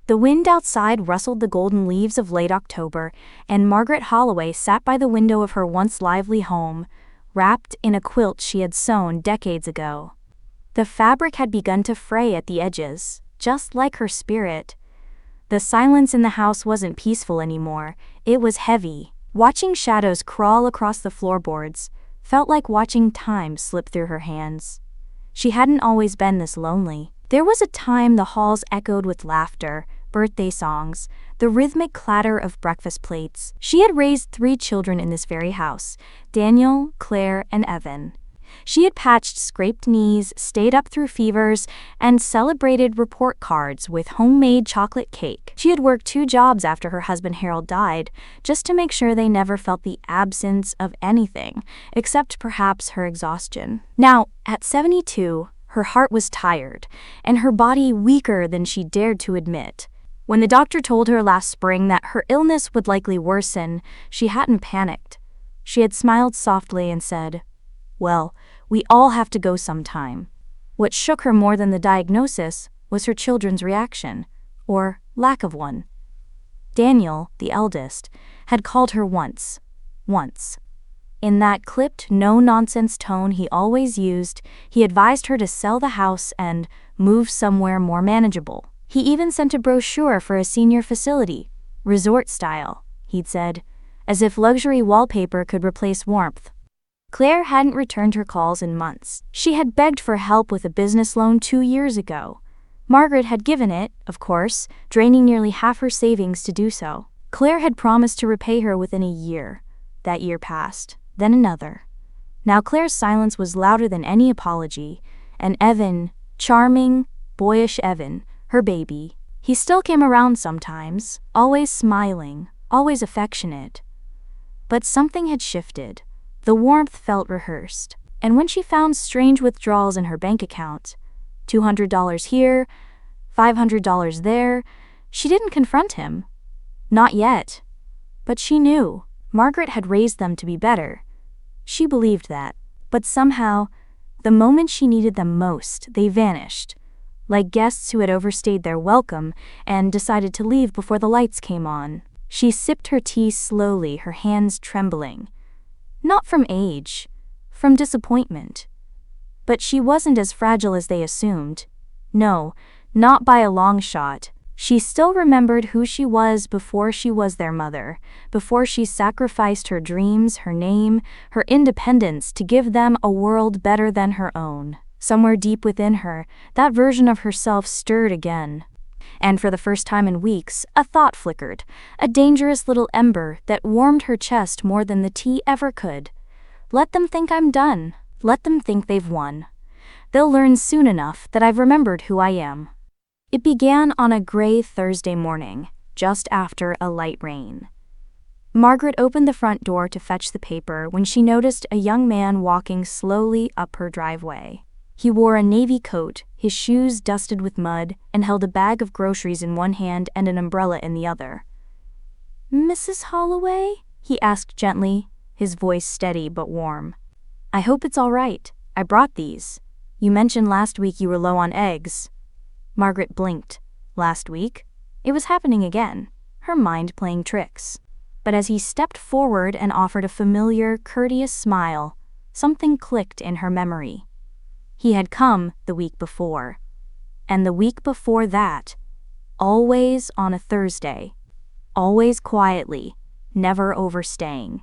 The wind outside rustled the golden leaves of late October, and Margaret Holloway sat by the window of her once lively home, wrapped in a quilt she had sewn decades ago. The fabric had begun to fray at the edges, just like her spirit. The silence in the house wasn't peaceful anymore, it was heavy. Watching shadows crawl across the floorboards felt like watching time slip through her hands. She hadn't always been this lonely. There was a time the halls echoed with laughter, birthday songs, the rhythmic clatter of breakfast plates. She had raised 3 children in this very house, Daniel, Claire, and Evan. She had patched scraped knees, stayed up through fevers, and celebrated report cards with homemade chocolate cake. She had worked 2 jobs after her husband Harold died, just to make sure they never felt the absence of anything, except perhaps her exhaustion. Now, at 72, her heart was tired, and her body weaker than she dared to admit. When the doctor told her last spring that her illness would likely worsen, she hadn't panicked. She had smiled softly and said, "Well, we all have to go sometime." What shook her more than the diagnosis was her children's reaction, or lack of one. Daniel, the eldest, had called her once. In that clipped, no-nonsense tone he always used, he advised her to sell the house and move somewhere more manageable. He even sent a brochure for a senior facility, resort style, he'd said, as if luxury wallpaper could replace warmth. Claire hadn't returned her calls in months. She had begged for help with a business loan 2 years ago. Margaret had given it, of course, draining nearly half her savings to do so. Claire had promised to repay her within a year. That year passed, then another. Now Claire's silence was louder than any apology, and Evan, charming, boyish Evan, her baby, he still came around sometimes, always smiling, always affectionate. But something had shifted. The warmth felt rehearsed, and when she found strange withdrawals in her bank account, $200 here, $500 there, she didn't confront him. Not yet. But she knew. Margaret had raised them to be better. She believed that. But somehow, the moment she needed them most, they vanished, like guests who had overstayed their welcome and decided to leave before the lights came on. She sipped her tea slowly, her hands trembling. Not from age, from disappointment. But she wasn't as fragile as they assumed. No, not by a long shot. She still remembered who she was before she was their mother, before she sacrificed her dreams, her name, her independence to give them a world better than her own. Somewhere deep within her, that version of herself stirred again. And for the first time in weeks, a thought flickered, a dangerous little ember that warmed her chest more than the tea ever could. Let them think I'm done. Let them think they've won. They'll learn soon enough that I've remembered who I am. It began on a gray Thursday morning, just after a light rain. Margaret opened the front door to fetch the paper when she noticed a young man walking slowly up her driveway. He wore a navy coat, his shoes dusted with mud, and held a bag of groceries in one hand and an umbrella in the other. "Mrs. Holloway?" he asked gently, his voice steady but warm. "I hope it's all right. I brought these. You mentioned last week you were low on eggs." Margaret blinked. Last week? It was happening again, her mind playing tricks. But as he stepped forward and offered a familiar, courteous smile, something clicked in her memory. He had come the week before. And the week before that. Always on a Thursday. Always quietly, never overstaying.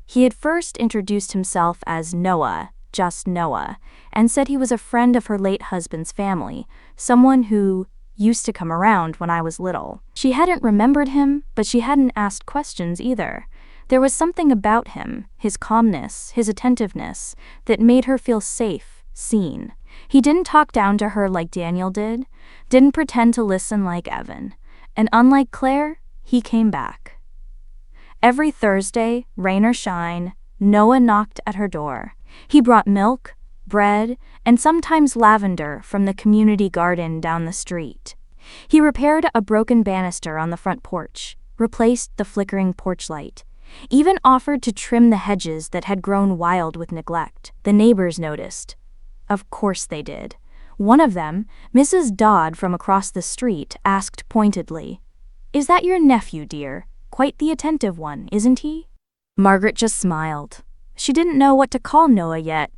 He had first introduced himself as Noah, just Noah, and said he was a friend of her late husband's family, someone who used to come around when I was little. She hadn't remembered him, but she hadn't asked questions either. There was something about him, his calmness, his attentiveness, that made her feel safe. Seen. He didn't talk down to her like Daniel did, didn't pretend to listen like Evan, and unlike Claire, he came back. Every Thursday, rain or shine, Noah knocked at her door. He brought milk, bread, and sometimes lavender from the community garden down the street. He repaired a broken banister on the front porch, replaced the flickering porch light, even offered to trim the hedges that had grown wild with neglect. The neighbors noticed. Of course they did. One of them, Mrs. Dodd from across the street, asked pointedly, "Is that your nephew, dear? Quite the attentive one, isn't he?" Margaret just smiled. She didn't know what to call Noah yet.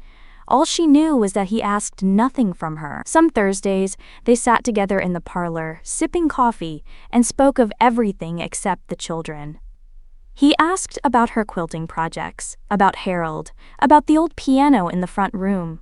All she knew was that he asked nothing from her. Some Thursdays, they sat together in the parlor, sipping coffee, and spoke of everything except the children. He asked about her quilting projects, about Harold, about the old piano in the front room.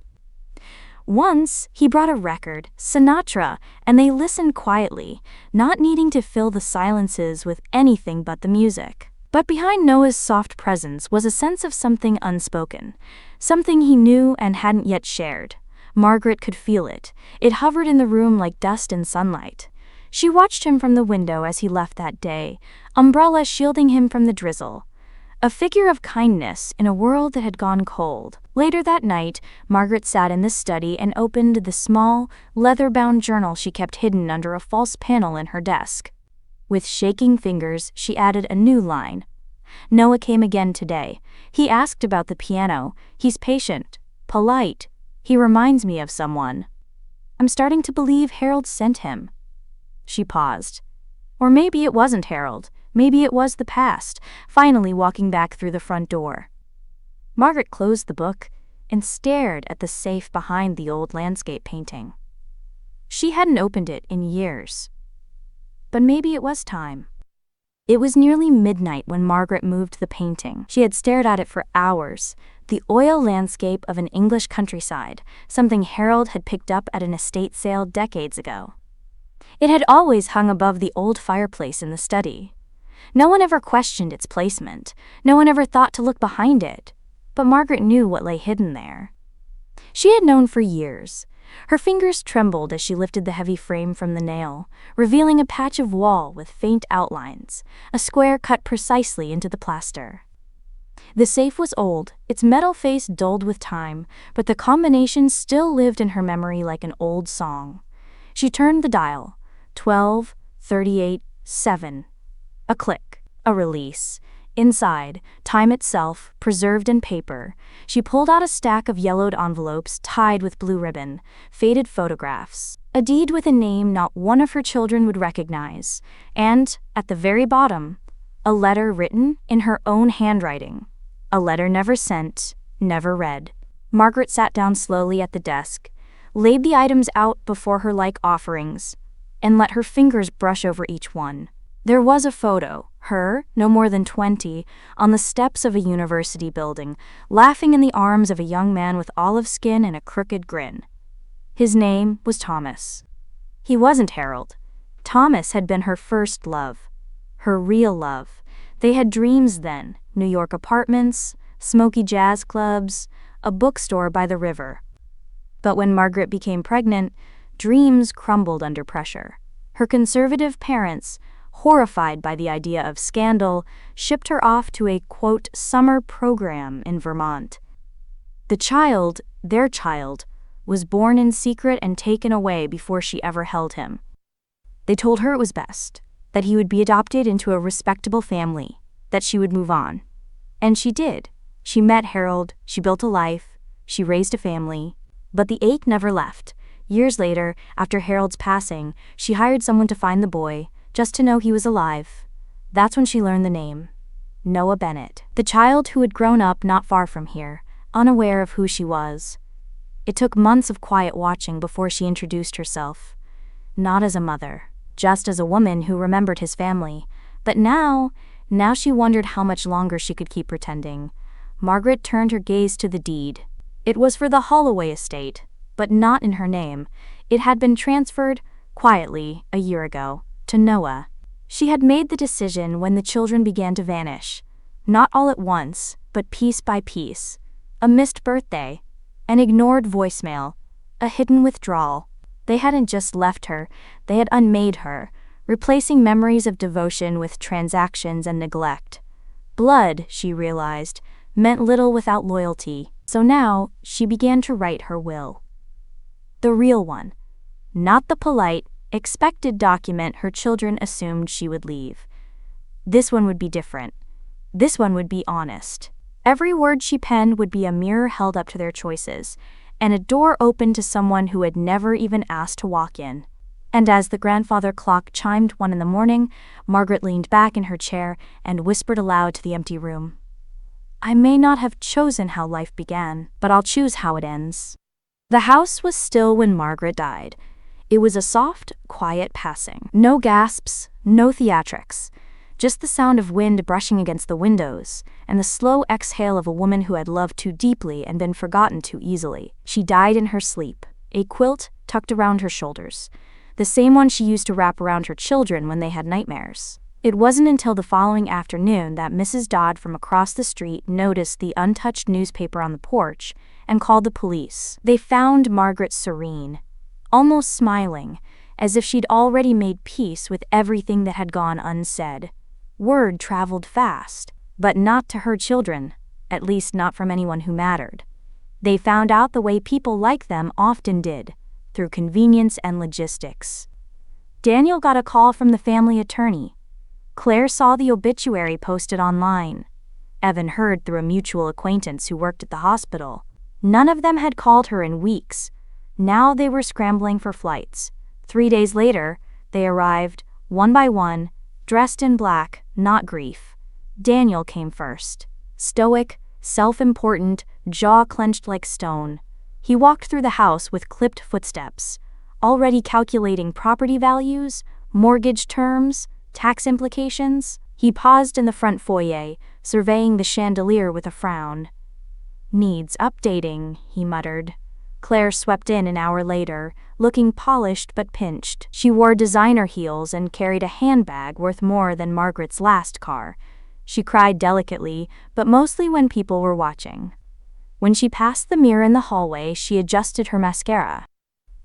Once, he brought a record, Sinatra, and they listened quietly, not needing to fill the silences with anything but the music. But behind Noah's soft presence was a sense of something unspoken, something he knew and hadn't yet shared. Margaret could feel it. It hovered in the room like dust in sunlight. She watched him from the window as he left that day, umbrella shielding him from the drizzle. A figure of kindness in a world that had gone cold. Later that night, Margaret sat in the study and opened the small, leather-bound journal she kept hidden under a false panel in her desk. With shaking fingers, she added a new line. "Noah came again today. He asked about the piano. He's patient, polite. He reminds me of someone. I'm starting to believe Harold sent him." She paused. Or maybe it wasn't Harold. Maybe it was the past, finally walking back through the front door. Margaret closed the book and stared at the safe behind the old landscape painting. She hadn't opened it in years. But maybe it was time. It was nearly midnight when Margaret moved the painting. She had stared at it for hours, the oil landscape of an English countryside, something Harold had picked up at an estate sale decades ago. It had always hung above the old fireplace in the study. No one ever questioned its placement. No one ever thought to look behind it. But Margaret knew what lay hidden there. She had known for years. Her fingers trembled as she lifted the heavy frame from the nail, revealing a patch of wall with faint outlines, a square cut precisely into the plaster. The safe was old, its metal face dulled with time, but the combination still lived in her memory like an old song. She turned the dial. 12, 38, 7. A click, a release. Inside, time itself, preserved in paper. She pulled out a stack of yellowed envelopes tied with blue ribbon, faded photographs, a deed with a name not one of her children would recognize, and, at the very bottom, a letter written in her own handwriting. A letter never sent, never read. Margaret sat down slowly at the desk, laid the items out before her like offerings, and let her fingers brush over each one. There was a photo, her, no more than 20, on the steps of a university building, laughing in the arms of a young man with olive skin and a crooked grin. His name was Thomas. He wasn't Harold. Thomas had been her first love, her real love. They had dreams then, New York apartments, smoky jazz clubs, a bookstore by the river. But when Margaret became pregnant, dreams crumbled under pressure. Her conservative parents, horrified by the idea of scandal, shipped her off to a, quote, summer program in Vermont. The child, their child, was born in secret and taken away before she ever held him. They told her it was best, that he would be adopted into a respectable family, that she would move on. And she did. She met Harold, she built a life, she raised a family. But the ache never left. Years later, after Harold's passing, she hired someone to find the boy, just to know he was alive. That's when she learned the name. Noah Bennett. The child who had grown up not far from here, unaware of who she was. It took months of quiet watching before she introduced herself. Not as a mother, just as a woman who remembered his family. But now she wondered how much longer she could keep pretending. Margaret turned her gaze to the deed. It was for the Holloway estate, but not in her name. It had been transferred, quietly, a year ago, to Noah. She had made the decision when the children began to vanish. Not all at once, but piece by piece. A missed birthday, an ignored voicemail, a hidden withdrawal. They hadn't just left her, they had unmade her, replacing memories of devotion with transactions and neglect. Blood, she realized, meant little without loyalty, so now she began to write her will. The real one. Not the polite, expected document her children assumed she would leave. This one would be different. This one would be honest. Every word she penned would be a mirror held up to their choices, and a door opened to someone who had never even asked to walk in. And as the grandfather clock chimed 1 in the morning, Margaret leaned back in her chair and whispered aloud to the empty room. "I may not have chosen how life began, but I'll choose how it ends." The house was still when Margaret died. It was a soft, quiet passing. No gasps, no theatrics. Just the sound of wind brushing against the windows, and the slow exhale of a woman who had loved too deeply and been forgotten too easily. She died in her sleep, a quilt tucked around her shoulders, the same one she used to wrap around her children when they had nightmares. It wasn't until the following afternoon that Mrs. Dodd from across the street noticed the untouched newspaper on the porch and called the police. They found Margaret serene, almost smiling, as if she'd already made peace with everything that had gone unsaid. Word traveled fast, but not to her children, at least not from anyone who mattered. They found out the way people like them often did, through convenience and logistics. Daniel got a call from the family attorney. Claire saw the obituary posted online. Evan heard through a mutual acquaintance who worked at the hospital. None of them had called her in weeks. Now they were scrambling for flights. 3 days later, they arrived, one by one, dressed in black, not grief. Daniel came first. Stoic, self-important, jaw clenched like stone. He walked through the house with clipped footsteps, already calculating property values, mortgage terms, tax implications. He paused in the front foyer, surveying the chandelier with a frown. "Needs updating," he muttered. Claire swept in an hour later, looking polished but pinched. She wore designer heels and carried a handbag worth more than Margaret's last car. She cried delicately, but mostly when people were watching. When she passed the mirror in the hallway, she adjusted her mascara.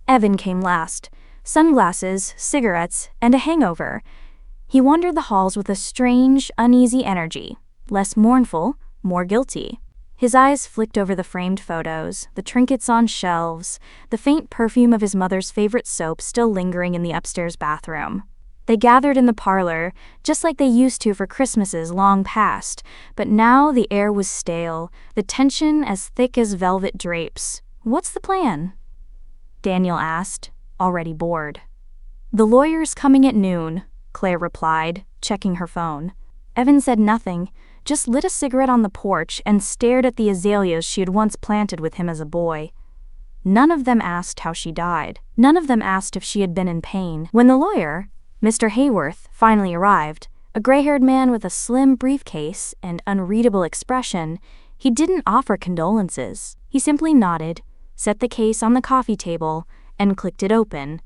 Evan came last. Sunglasses, cigarettes, and a hangover. He wandered the halls with a strange, uneasy energy, less mournful, more guilty. His eyes flicked over the framed photos, the trinkets on shelves, the faint perfume of his mother's favorite soap still lingering in the upstairs bathroom. They gathered in the parlor, just like they used to for Christmases long past, but now the air was stale, the tension as thick as velvet drapes. "What's the plan?" Daniel asked, already bored. "The lawyer's coming at noon," Claire replied, checking her phone. Evan said nothing, just lit a cigarette on the porch and stared at the azaleas she had once planted with him as a boy. None of them asked how she died. None of them asked if she had been in pain. When the lawyer, Mr. Hayworth, finally arrived, a gray-haired man with a slim briefcase and unreadable expression, he didn't offer condolences. He simply nodded, set the case on the coffee table, and clicked it open.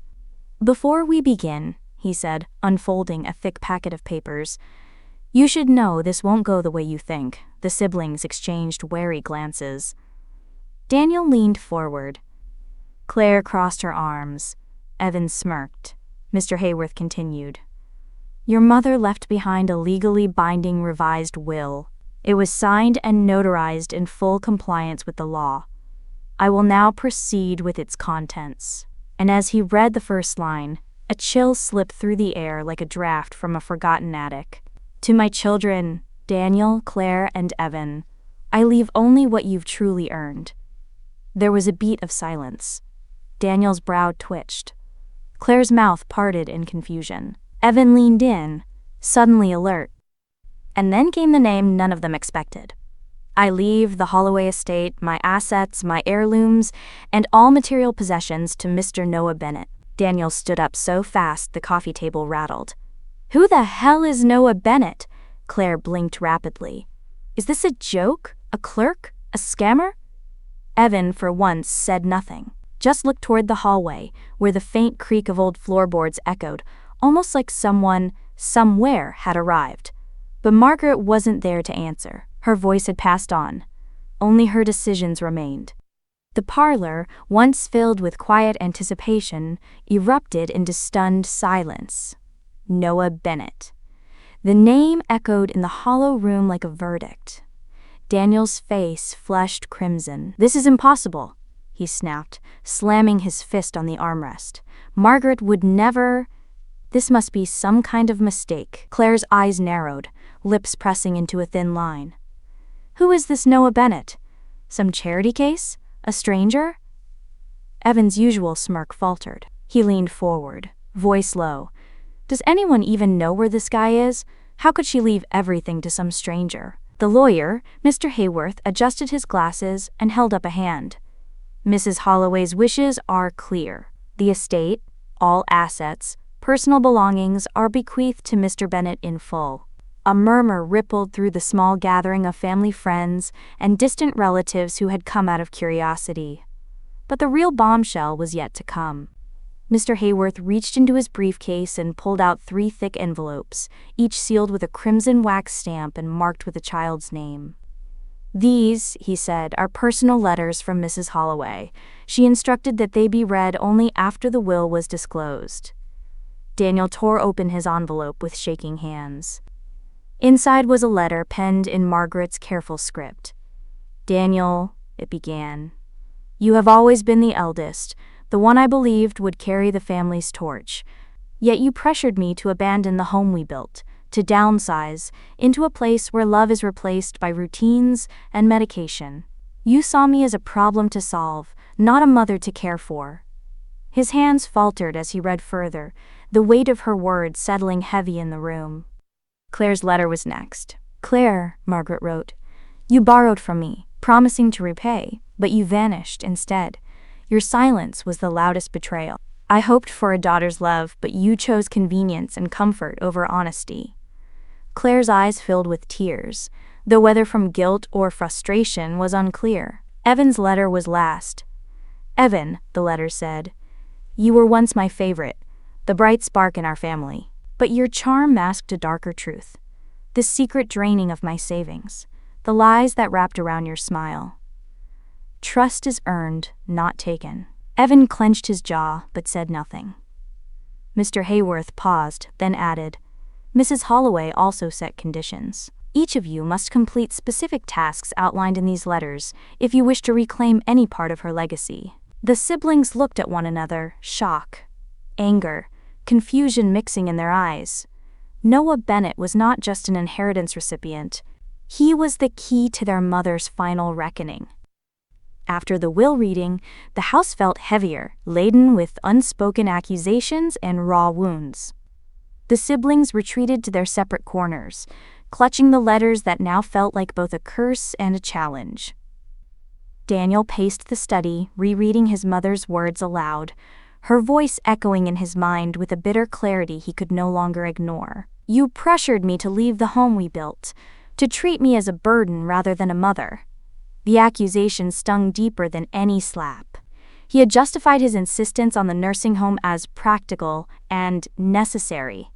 "Before we begin," he said, unfolding a thick packet of papers, "you should know this won't go the way you think." The siblings exchanged wary glances. Daniel leaned forward. Claire crossed her arms. Evan smirked. Mr. Hayworth continued. "Your mother left behind a legally binding revised will. It was signed and notarized in full compliance with the law. I will now proceed with its contents." And as he read the first line, a chill slipped through the air like a draft from a forgotten attic. "To my children, Daniel, Claire, and Evan, I leave only what you've truly earned." There was a beat of silence. Daniel's brow twitched. Claire's mouth parted in confusion. Evan leaned in, suddenly alert. And then came the name none of them expected. "I leave the Holloway estate, my assets, my heirlooms, and all material possessions to Mr. Noah Bennett." Daniel stood up so fast the coffee table rattled. "Who the hell is Noah Bennett?" Claire blinked rapidly. "Is this a joke? A clerk? A scammer?" Evan, for once, said nothing, just looked toward the hallway, where the faint creak of old floorboards echoed, almost like someone, somewhere, had arrived. But Margaret wasn't there to answer. Her voice had passed on. Only her decisions remained. The parlor, once filled with quiet anticipation, erupted into stunned silence. Noah Bennett. The name echoed in the hollow room like a verdict. Daniel's face flushed crimson. "This is impossible," he snapped, slamming his fist on the armrest. "Margaret would never... This must be some kind of mistake." Claire's eyes narrowed, lips pressing into a thin line. "Who is this Noah Bennett? Some charity case? A stranger? Evan's usual smirk faltered. He leaned forward, voice low. Does anyone even know where this guy is? How could she leave everything to some stranger? The lawyer, Mr. Hayworth, adjusted his glasses and held up a hand. Mrs. Holloway's wishes are clear. The estate, all assets, personal belongings are bequeathed to Mr. Bennet in full. A murmur rippled through the small gathering of family friends and distant relatives who had come out of curiosity. But the real bombshell was yet to come. Mr. Hayworth reached into his briefcase and pulled out 3 thick envelopes, each sealed with a crimson wax stamp and marked with a child's name. These, he said, are personal letters from Mrs. Holloway. She instructed that they be read only after the will was disclosed. Daniel tore open his envelope with shaking hands. Inside was a letter penned in Margaret's careful script. Daniel, it began, you have always been the eldest, the one I believed would carry the family's torch. Yet you pressured me to abandon the home we built, to downsize, into a place where love is replaced by routines and medication. You saw me as a problem to solve, not a mother to care for. His hands faltered as he read further, the weight of her words settling heavy in the room. Claire's letter was next. Claire, Margaret wrote, you borrowed from me, promising to repay, but you vanished instead. Your silence was the loudest betrayal. I hoped for a daughter's love, but you chose convenience and comfort over honesty. Claire's eyes filled with tears, though whether from guilt or frustration was unclear. Evan's letter was last. Evan, the letter said, you were once my favorite, the bright spark in our family. But your charm masked a darker truth. The secret draining of my savings. The lies that wrapped around your smile. Trust is earned, not taken. Evan clenched his jaw, but said nothing. Mr. Hayworth paused, then added, Mrs. Holloway also set conditions. Each of you must complete specific tasks outlined in these letters if you wish to reclaim any part of her legacy. The siblings looked at one another, shock, anger, confusion mixing in their eyes. Noah Bennet was not just an inheritance recipient. He was the key to their mother's final reckoning. After the will reading, the house felt heavier, laden with unspoken accusations and raw wounds. The siblings retreated to their separate corners, clutching the letters that now felt like both a curse and a challenge. Daniel paced the study, rereading his mother's words aloud, her voice echoing in his mind with a bitter clarity he could no longer ignore. You pressured me to leave the home we built, to treat me as a burden rather than a mother. The accusation stung deeper than any slap. He had justified his insistence on the nursing home as practical and necessary.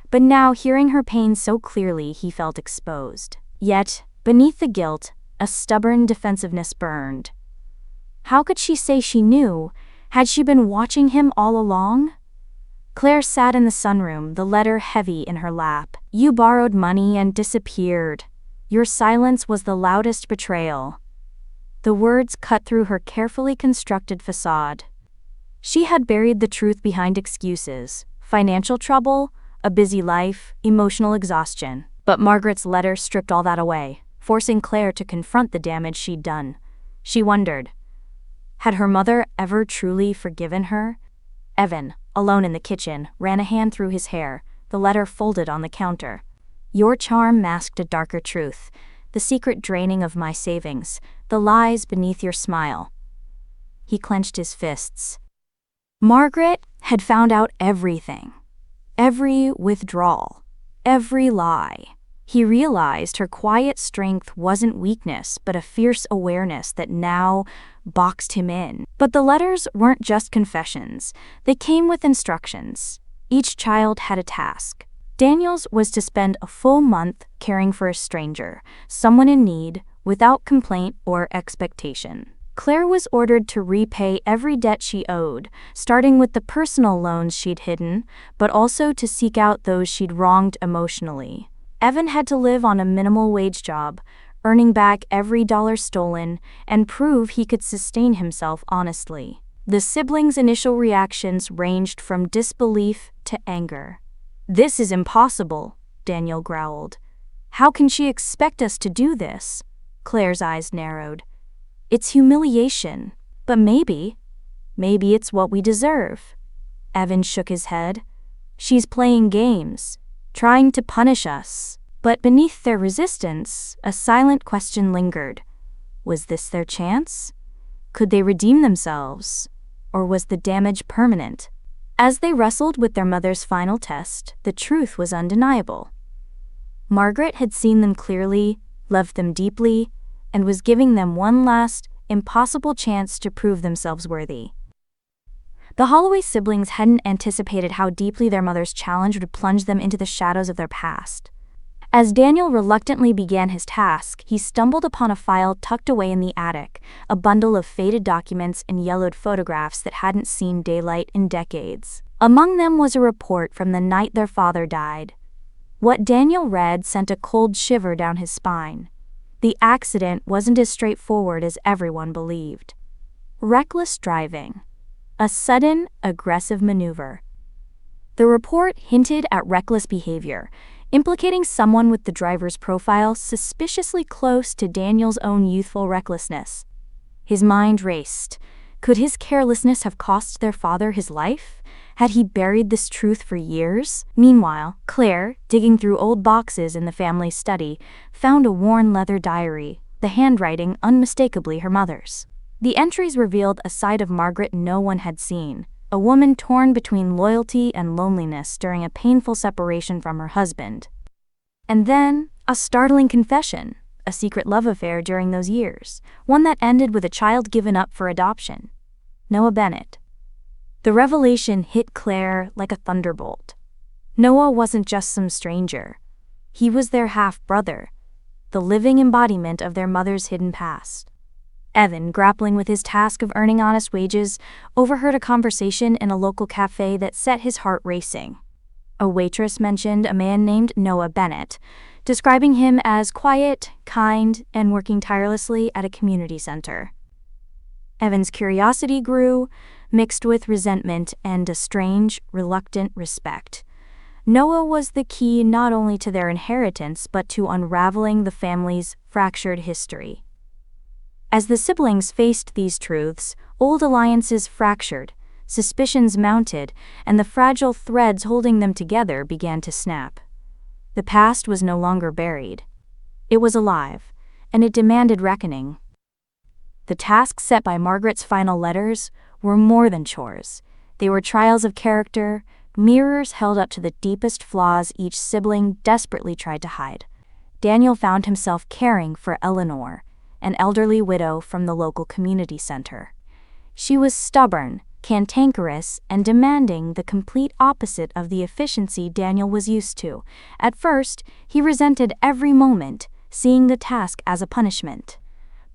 But now, hearing her pain so clearly, he felt exposed. Yet, beneath the guilt, a stubborn defensiveness burned. How could she say she knew? Had she been watching him all along? Claire sat in the sunroom, the letter heavy in her lap. You borrowed money and disappeared. Your silence was the loudest betrayal. The words cut through her carefully constructed facade. She had buried the truth behind excuses, financial trouble, a busy life, emotional exhaustion. But Margaret's letter stripped all that away, forcing Claire to confront the damage she'd done. She wondered, had her mother ever truly forgiven her? Evan, alone in the kitchen, ran a hand through his hair, the letter folded on the counter. Your charm masked a darker truth, the secret draining of my savings, the lies beneath your smile. He clenched his fists. Margaret had found out everything. Every withdrawal. Every lie. He realized her quiet strength wasn't weakness, but a fierce awareness that now boxed him in. But the letters weren't just confessions. They came with instructions. Each child had a task. Daniel's was to spend a full month caring for a stranger, someone in need, without complaint or expectation. Claire was ordered to repay every debt she owed, starting with the personal loans she'd hidden, but also to seek out those she'd wronged emotionally. Evan had to live on a minimal wage job, earning back every dollar stolen, and prove he could sustain himself honestly. The siblings' initial reactions ranged from disbelief to anger. This is impossible, Daniel growled. How can she expect us to do this? Claire's eyes narrowed. It's humiliation. But maybe Maybe it's what we deserve." Evan shook his head. "She's playing games, trying to punish us." But beneath their resistance, a silent question lingered. Was this their chance? Could they redeem themselves? Or was the damage permanent? As they wrestled with their mother's final test, the truth was undeniable. Margaret had seen them clearly, loved them deeply, and was giving them one last, impossible chance to prove themselves worthy. The Holloway siblings hadn't anticipated how deeply their mother's challenge would plunge them into the shadows of their past. As Daniel reluctantly began his task, he stumbled upon a file tucked away in the attic, a bundle of faded documents and yellowed photographs that hadn't seen daylight in decades. Among them was a report from the night their father died. What Daniel read sent a cold shiver down his spine. The accident wasn't as straightforward as everyone believed. Reckless driving. A sudden, aggressive maneuver. The report hinted at reckless behavior, implicating someone with the driver's profile suspiciously close to Daniel's own youthful recklessness. His mind raced. Could his carelessness have cost their father his life? Had he buried this truth for years? Meanwhile, Claire, digging through old boxes in the family study, found a worn leather diary, the handwriting unmistakably her mother's. The entries revealed a side of Margaret no one had seen. A woman torn between loyalty and loneliness during a painful separation from her husband. And then, a startling confession, a secret love affair during those years, one that ended with a child given up for adoption. Noah Bennett. The revelation hit Claire like a thunderbolt. Noah wasn't just some stranger. He was their half-brother, the living embodiment of their mother's hidden past. Evan, grappling with his task of earning honest wages, overheard a conversation in a local cafe that set his heart racing. A waitress mentioned a man named Noah Bennett, describing him as quiet, kind, and working tirelessly at a community center. Evan's curiosity grew, mixed with resentment and a strange, reluctant respect. Noah was the key not only to their inheritance but to unraveling the family's fractured history. As the siblings faced these truths, old alliances fractured, suspicions mounted, and the fragile threads holding them together began to snap. The past was no longer buried. It was alive, and it demanded reckoning. The tasks set by Margaret's final letters were more than chores. They were trials of character, mirrors held up to the deepest flaws each sibling desperately tried to hide. Daniel found himself caring for Eleanor, an elderly widow from the local community center. She was stubborn, cantankerous, and demanding the complete opposite of the efficiency Daniel was used to. At first, he resented every moment, seeing the task as a punishment.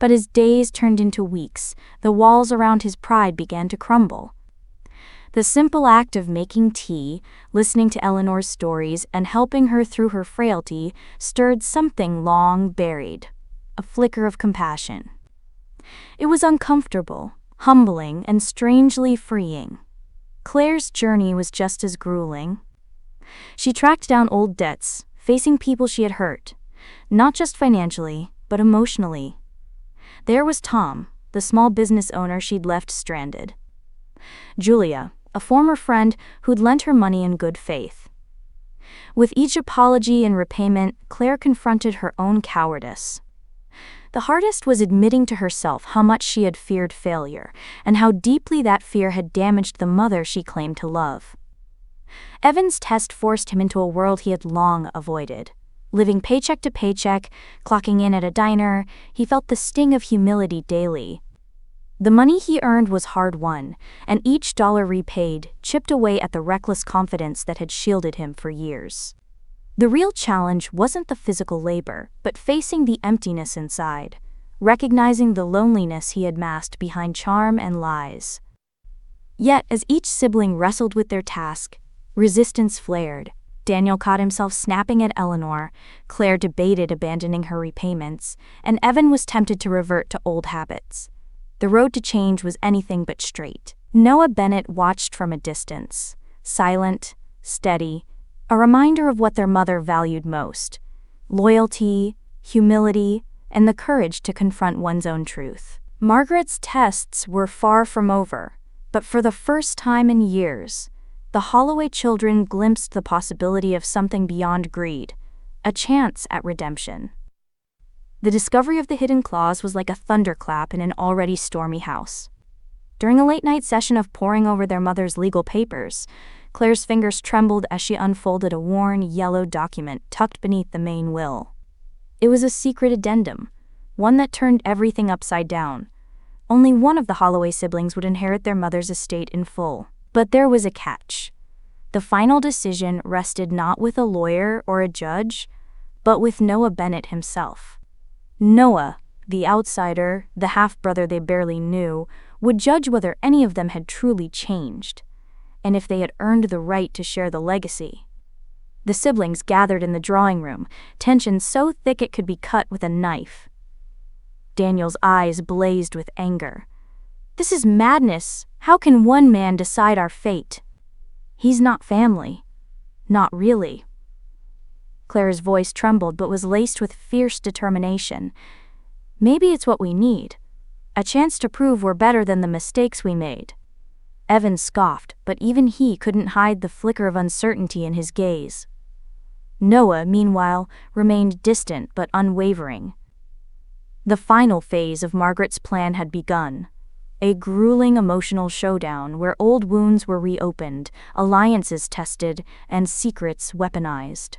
But as days turned into weeks, the walls around his pride began to crumble. The simple act of making tea, listening to Eleanor's stories, and helping her through her frailty stirred something long buried. A flicker of compassion. It was uncomfortable, humbling, and strangely freeing. Claire's journey was just as grueling. She tracked down old debts, facing people she had hurt, not just financially, but emotionally. There was Tom, the small business owner she'd left stranded. Julia, a former friend who'd lent her money in good faith. With each apology and repayment, Claire confronted her own cowardice. The hardest was admitting to herself how much she had feared failure, and how deeply that fear had damaged the mother she claimed to love. Evan's test forced him into a world he had long avoided. Living paycheck to paycheck, clocking in at a diner, he felt the sting of humility daily. The money he earned was hard-won, and each dollar repaid chipped away at the reckless confidence that had shielded him for years. The real challenge wasn't the physical labor, but facing the emptiness inside, recognizing the loneliness he had masked behind charm and lies. Yet, as each sibling wrestled with their task, resistance flared. Daniel caught himself snapping at Eleanor, Claire debated abandoning her repayments, and Evan was tempted to revert to old habits. The road to change was anything but straight. Noah Bennett watched from a distance, silent, steady, a reminder of what their mother valued most: loyalty, humility, and the courage to confront one's own truth. Margaret's tests were far from over, But for the first time in years, the Holloway children glimpsed the possibility of something beyond greed, a chance at redemption. The discovery of the hidden clause was like a thunderclap in an already stormy house. During a late-night session of poring over their mother's legal papers, Claire's fingers trembled as she unfolded a worn, yellow document tucked beneath the main will. It was a secret addendum, one that turned everything upside down. Only one of the Holloway siblings would inherit their mother's estate in full. But there was a catch. The final decision rested not with a lawyer or a judge, but with Noah Bennett himself. Noah, the outsider, the half-brother they barely knew, would judge whether any of them had truly changed, and if they had earned the right to share the legacy. The siblings gathered in the drawing room, tension so thick it could be cut with a knife. Daniel's eyes blazed with anger. "This is madness. How can one man decide our fate? He's not family. Not really." Claire's voice trembled but was laced with fierce determination. "Maybe it's what we need. A chance to prove we're better than the mistakes we made." Evan scoffed, but even he couldn't hide the flicker of uncertainty in his gaze. Noah, meanwhile, remained distant but unwavering. The final phase of Margaret's plan had begun. A grueling emotional showdown where old wounds were reopened, alliances tested, and secrets weaponized.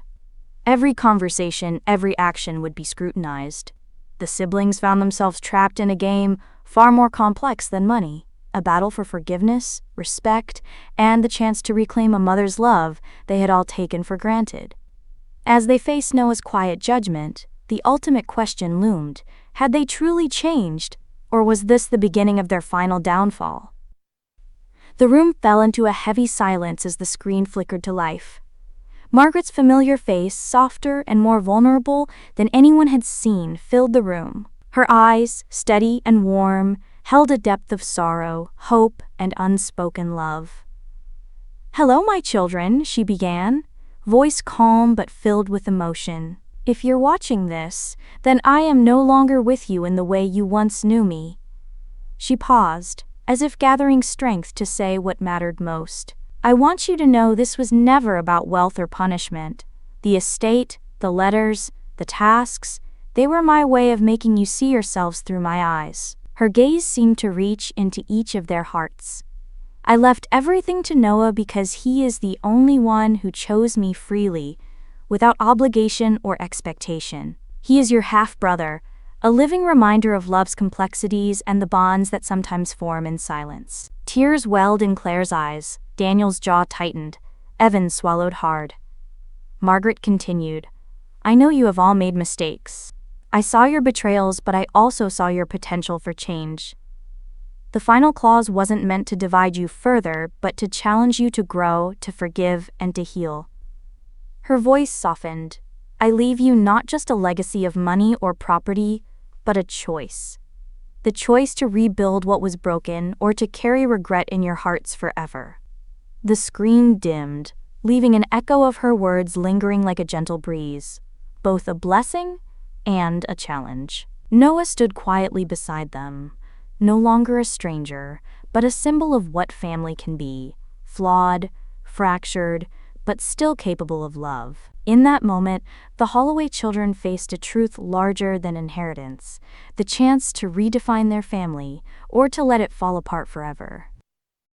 Every conversation, every action would be scrutinized. The siblings found themselves trapped in a game far more complex than money, a battle for forgiveness, respect, and the chance to reclaim a mother's love they had all taken for granted. As they faced Noah's quiet judgment, the ultimate question loomed: had they truly changed, or was this the beginning of their final downfall? The room fell into a heavy silence as the screen flickered to life. Margaret's familiar face, softer and more vulnerable than anyone had seen, filled the room. Her eyes, steady and warm, held a depth of sorrow, hope, and unspoken love. "Hello, my children," she began, voice calm but filled with emotion. "If you're watching this, then I am no longer with you in the way you once knew me." She paused, as if gathering strength to say what mattered most. "I want you to know this was never about wealth or punishment. The estate, the letters, the tasks, they were my way of making you see yourselves through my eyes." Her gaze seemed to reach into each of their hearts. "I left everything to Noah because he is the only one who chose me freely, without obligation or expectation. He is your half-brother, a living reminder of love's complexities and the bonds that sometimes form in silence." Tears welled in Claire's eyes, Daniel's jaw tightened, Evan swallowed hard. Margaret continued, "I know you have all made mistakes. I saw your betrayals, but I also saw your potential for change. The final clause wasn't meant to divide you further, but to challenge you to grow, to forgive, and to heal." Her voice softened. "I leave you not just a legacy of money or property, but a choice. The choice to rebuild what was broken or to carry regret in your hearts forever." The screen dimmed, leaving an echo of her words lingering like a gentle breeze, both a blessing and a challenge. Noah stood quietly beside them, no longer a stranger, but a symbol of what family can be: flawed, fractured, but still capable of love. In that moment, the Holloway children faced a truth larger than inheritance, the chance to redefine their family or to let it fall apart forever.